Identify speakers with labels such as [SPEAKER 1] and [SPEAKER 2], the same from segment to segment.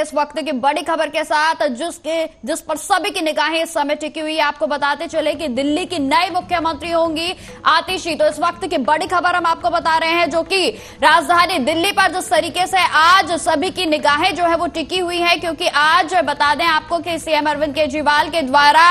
[SPEAKER 1] चलते इस वक्त की बड़ी खबर के साथ जिस पर सभी की निगाहें इस समय टिकी हुई है। आपको बताते चले कि दिल्ली की नई मुख्यमंत्री होंगी आतिशी। तो इस वक्त की बड़ी खबर हम आपको बता रहे हैं, जो कि राजधानी दिल्ली पर जिस तरीके से आज सभी की निगाहें जो है वो टिकी हुई है, क्योंकि आज बता दें आपको कि सीएम अरविंद केजरीवाल के द्वारा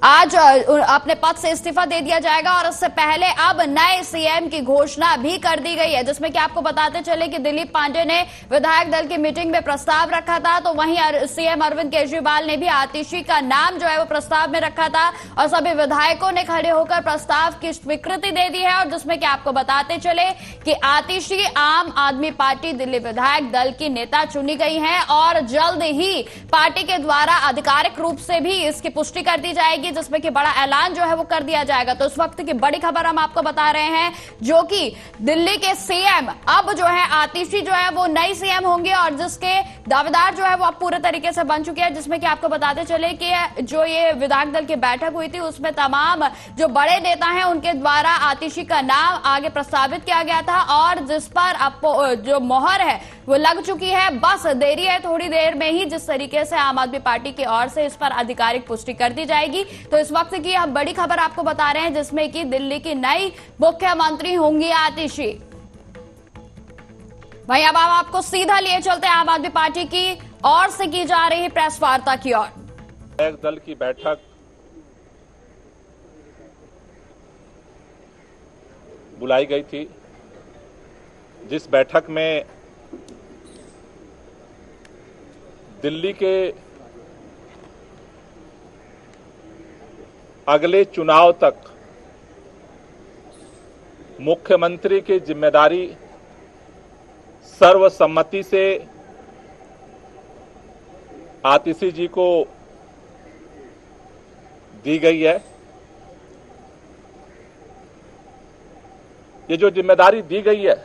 [SPEAKER 1] आज अपने पद से इस्तीफा दे दिया जाएगा और इससे पहले अब नए सीएम की घोषणा भी कर दी गई है, जिसमें कि आपको बताते चले कि दिलीप पांडे ने विधायक दल की मीटिंग में प्रस्ताव रखा था, तो वहीं सीएम अरविंद केजरीवाल ने भी आतिशी का नाम जो है वो प्रस्ताव में रखा था और सभी विधायकों ने खड़े होकर प्रस्ताव की स्वीकृति दे दी है। और जिसमें कि आपको बताते चले कि आतिशी आम आदमी पार्टी दिल्ली विधायक दल की नेता चुनी गई है और जल्द ही पार्टी के द्वारा आधिकारिक रूप से भी इसकी पुष्टि कर दी जाएगी, जिसमें कि बड़ा ऐलान जो है वो कर दिया जाएगा। तो इस वक्त की बड़ी खबर हम आपको बता रहे हैं, जो कि दिल्ली के सीएम अब जो है आतिशी जो है वो नई सीएम होंगे और जिसके दावेदार जो है वो अब पूरे तरीके से बन चुके हैं। जिसमें कि आपको बताते चले कि जो ये विधायक दल की बैठक हुई थी उसमें तमाम जो बड़े नेता हैं उनके द्वारा आतिशी का नाम आगे प्रस्तावित किया गया था और जिस पर जो मोहर है वो लग चुकी है। बस देरी है, थोड़ी देर में ही जिस तरीके से आम आदमी पार्टी की ओर से इस पर आधिकारिक पुष्टि कर दी जाएगी। तो इस वक्त की हम बड़ी खबर आपको बता रहे हैं, जिसमें कि दिल्ली की नई मुख्यमंत्री होंगी आतिशी। वहीं अब आपको सीधा लिए चलते हैं आम आदमी पार्टी की ओर से की जा रही प्रेस वार्ता की ओर।
[SPEAKER 2] विधायक दल की बैठक बुलाई गई थी, जिस बैठक में दिल्ली के अगले चुनाव तक मुख्यमंत्री की जिम्मेदारी सर्वसम्मति से आतिशी जी को दी गई है। ये जो जिम्मेदारी दी गई है,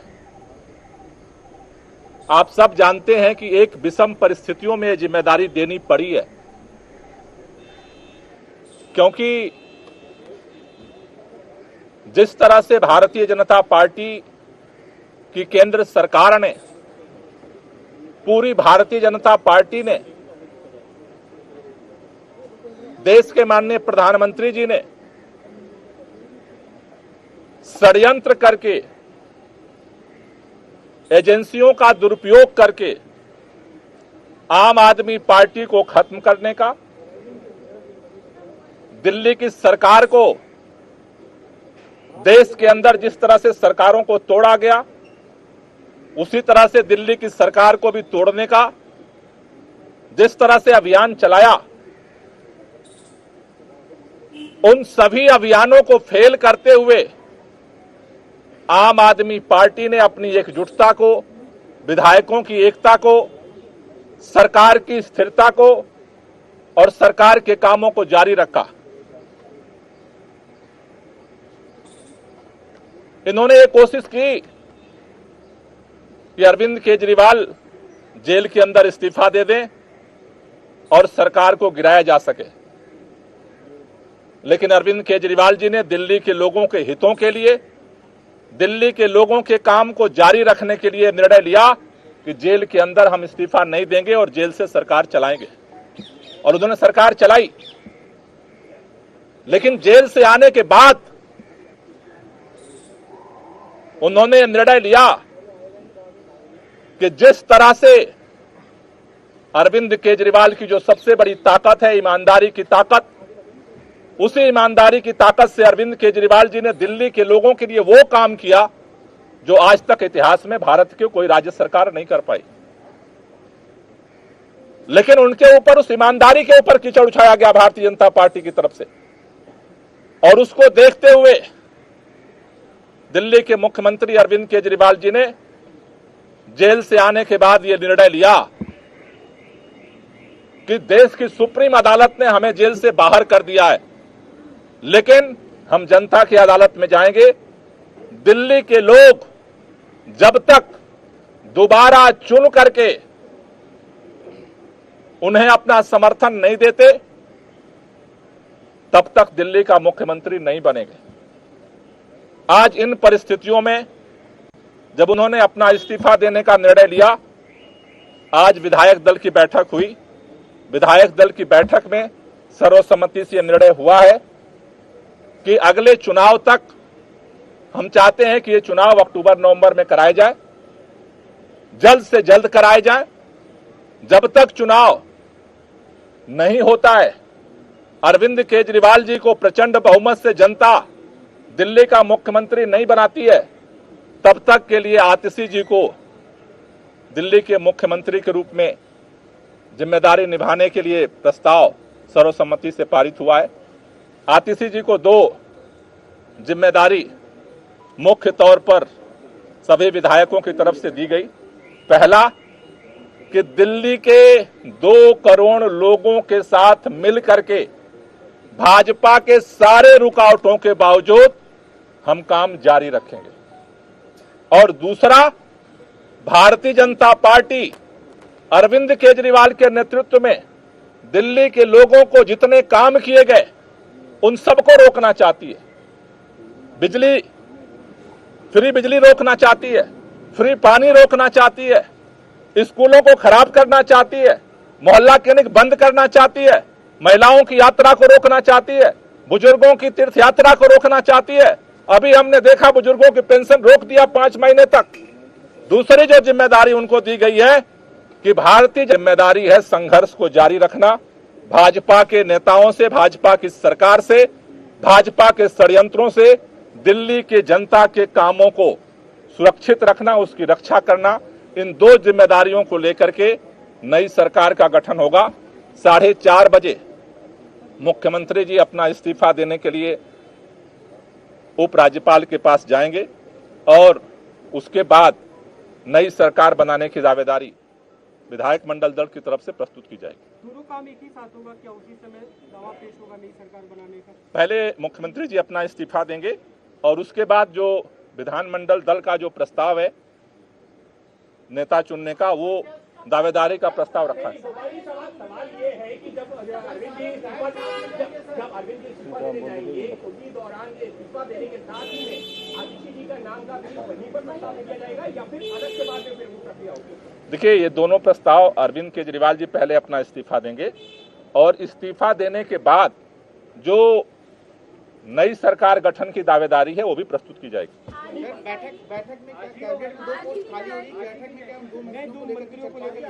[SPEAKER 2] आप सब जानते हैं कि एक विषम परिस्थितियों में जिम्मेदारी देनी पड़ी है, क्योंकि जिस तरह से भारतीय जनता पार्टी की केंद्र सरकार ने, पूरी भारतीय जनता पार्टी ने, देश के माननीय प्रधानमंत्री जी ने षड्यंत्र करके, एजेंसियों का दुरुपयोग करके आम आदमी पार्टी को खत्म करने का, दिल्ली की सरकार को, देश के अंदर जिस तरह से सरकारों को तोड़ा गया उसी तरह से दिल्ली की सरकार को भी तोड़ने का जिस तरह से अभियान चलाया, उन सभी अभियानों को फेल करते हुए आम आदमी पार्टी ने अपनी एकजुटता को, विधायकों की एकता को, सरकार की स्थिरता को और सरकार के कामों को जारी रखा। इन्होंने ये कोशिश की कि अरविंद केजरीवाल जेल के अंदर इस्तीफा दे दें और सरकार को गिराया जा सके, लेकिन अरविंद केजरीवाल जी ने दिल्ली के लोगों के हितों के लिए, दिल्ली के लोगों के काम को जारी रखने के लिए निर्णय लिया कि जेल के अंदर हम इस्तीफा नहीं देंगे और जेल से सरकार चलाएंगे। और उन्होंने सरकार चलाई, लेकिन जेल से आने के बाद उन्होंने निर्णय लिया कि जिस तरह से अरविंद केजरीवाल की जो सबसे बड़ी ताकत है, ईमानदारी की ताकत, उसी ईमानदारी की ताकत से अरविंद केजरीवाल जी ने दिल्ली के लोगों के लिए वो काम किया जो आज तक इतिहास में भारत की कोई राज्य सरकार नहीं कर पाई। लेकिन उनके ऊपर, उस ईमानदारी के ऊपर कीचड़ उछाया गया भारतीय जनता पार्टी की तरफ से, और उसको देखते हुए दिल्ली के मुख्यमंत्री अरविंद केजरीवाल जी ने जेल से आने के बाद यह निर्णय लिया कि देश की सुप्रीम अदालत ने हमें जेल से बाहर कर दिया है, लेकिन हम जनता की अदालत में जाएंगे। दिल्ली के लोग जब तक दोबारा चुन करके उन्हें अपना समर्थन नहीं देते, तब तक दिल्ली का मुख्यमंत्री नहीं बनेंगे। आज इन परिस्थितियों में जब उन्होंने अपना इस्तीफा देने का निर्णय लिया, आज विधायक दल की बैठक हुई। विधायक दल की बैठक में सर्वसम्मति से निर्णय हुआ है कि अगले चुनाव तक हम चाहते हैं कि ये चुनाव अक्टूबर-नवंबर में कराए जाए, जल्द से जल्द कराए जाए। जब तक चुनाव नहीं होता है, अरविंद केजरीवाल जी को प्रचंड बहुमत से जनता दिल्ली का मुख्यमंत्री नहीं बनाती है, तब तक के लिए आतिशी जी को दिल्ली के मुख्यमंत्री के रूप में जिम्मेदारी निभाने के लिए प्रस्ताव सर्वसम्मति से पारित हुआ है। आतिशी जी को 2 जिम्मेदारी मुख्य तौर पर सभी विधायकों की तरफ से दी गई। पहला कि दिल्ली के 2 करोड़ लोगों के साथ मिल करके भाजपा के सारे रुकावटों के बावजूद हम काम जारी रखेंगे। और दूसरा, भारतीय जनता पार्टी अरविंद केजरीवाल के नेतृत्व में दिल्ली के लोगों को जितने काम किए गए उन सबको रोकना चाहती है। फ्री बिजली रोकना चाहती है, फ्री पानी रोकना चाहती है, स्कूलों को खराब करना चाहती है, मोहल्ला क्लिनिक बंद करना चाहती है, महिलाओं की यात्रा को रोकना चाहती है, बुजुर्गों की तीर्थ यात्रा को रोकना चाहती है। अभी हमने देखा बुजुर्गों की पेंशन रोक दिया 5 महीने तक। दूसरी जो जिम्मेदारी उनको दी गई है कि भारतीय जिम्मेदारी है संघर्ष को जारी रखना, भाजपा के नेताओं से, भाजपा की सरकार से, भाजपा के षड्यंत्रों से दिल्ली के जनता के कामों को सुरक्षित रखना, उसकी रक्षा करना। इन 2 जिम्मेदारियों को लेकर के नई सरकार का गठन होगा। 4:30 बजे मुख्यमंत्री जी अपना इस्तीफा देने के लिए उपराज्यपाल के पास जाएंगे और उसके बाद नई सरकार बनाने की दावेदारी विधायक मंडल दल की तरफ से प्रस्तुत की जाएगी।
[SPEAKER 3] दोनों काम एक ही साथ होगा क्या? उसी समय दावा पेश होगा नई सरकार बनाने का?
[SPEAKER 2] पहले मुख्यमंत्री जी अपना इस्तीफा देंगे और उसके बाद जो विधानमंडल दल का जो प्रस्ताव है नेता चुनने का, वो दावेदारी का प्रस्ताव रखा है।
[SPEAKER 3] सवाल ये है कि जब अरविंद जी इस्तीफा देने जाएंगे, उसी दौरान इस्तीफा देने के साथ ही में आतिशी जी का नाम का भी वहीं पर प्रस्ताव दिया जाएगा या फिर अलग के बाद में फिर वो प्रक्रिया होगी?
[SPEAKER 2] देखिए, ये दोनों प्रस्ताव अरविंद केजरीवाल जी पहले अपना इस्तीफा देंगे और इस्तीफा देने के बाद जो नई सरकार गठन की दावेदारी है वो भी प्रस्तुत की जाएगी।
[SPEAKER 3] बैठक में क्या कैबिनेट में 2 पोस्ट खाली होगी? बैठक में क्या हम 2 मंत्रियों को लेकर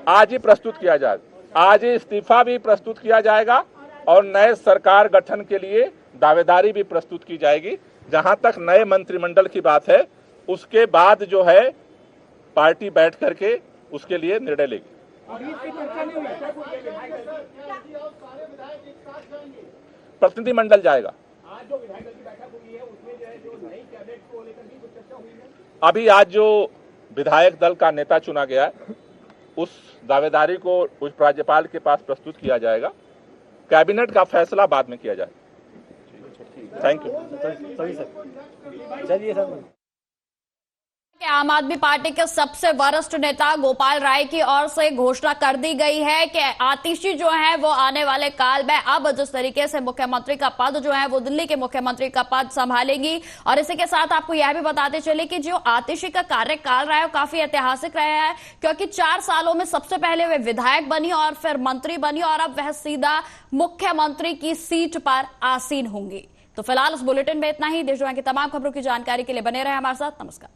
[SPEAKER 2] आज ही प्रस्तुत किया जाएगा। आज ही इस्तीफा भी प्रस्तुत किया जाएगा और नए सरकार गठन के लिए दावेदारी भी प्रस्तुत की जाएगी। जहां तक नए मंत्रिमंडल की बात है, उसके बाद जो है पार्टी बैठ करके उसके लिए निर्णय लेगी। प्रतिनिधिमंडल जाएगा।
[SPEAKER 3] आज जो विधायक दल की बैठक हुई है उसमें जो है जो नई कैबिनेट को लेकर भी कुछ चर्चा हुई है?
[SPEAKER 2] अभी आज जो विधायक दल का नेता चुना गया है उस दावेदारी को उपराज्यपाल के पास प्रस्तुत किया जाएगा। कैबिनेट का फैसला बाद में किया जाएगा। Thank you.
[SPEAKER 1] चलिए सर। आम आदमी पार्टी के सबसे वरिष्ठ नेता गोपाल राय की ओर से घोषणा कर दी गई है कि आतिशी जो है वो आने वाले काल में अब जिस तरीके से मुख्यमंत्री का पद जो है वो दिल्ली के मुख्यमंत्री का पद संभालेंगी। और इसी के साथ आपको यह भी बताते चले कि जो आतिशी का कार्यकाल रहा है वो काफी ऐतिहासिक रहा है, क्योंकि 4 सालों में सबसे पहले वे विधायक बनी और फिर मंत्री बनी और अब वह सीधा मुख्यमंत्री की सीट पर आसीन होंगी। तो फिलहाल इस बुलेटिन में इतना ही। देश दुनिया की तमाम खबरों की जानकारी के लिए बने रहे हमारे साथ। नमस्कार।